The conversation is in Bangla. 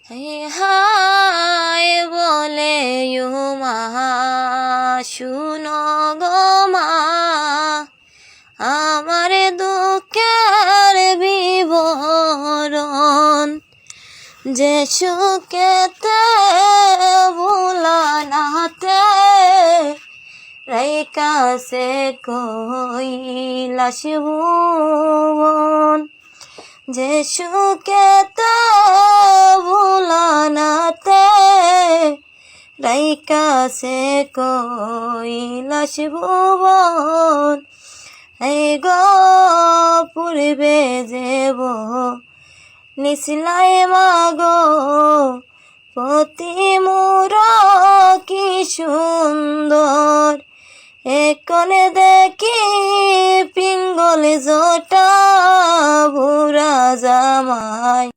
হায় বলে মা শুনো গো মা আমার দুঃখের বিবরণ যে সুখেতে ভুলানাতে রাইকাছে কৈলাস ভুবন যে সুখেতে ভুলানাতে রাইকাছে কৈলাস ভুবন এই গো পূর্বে যেব নিসলাই মাগো পতি মোর কি সুন্দর একনে দেখি পিঙ্গল জটা বুড়া জামাই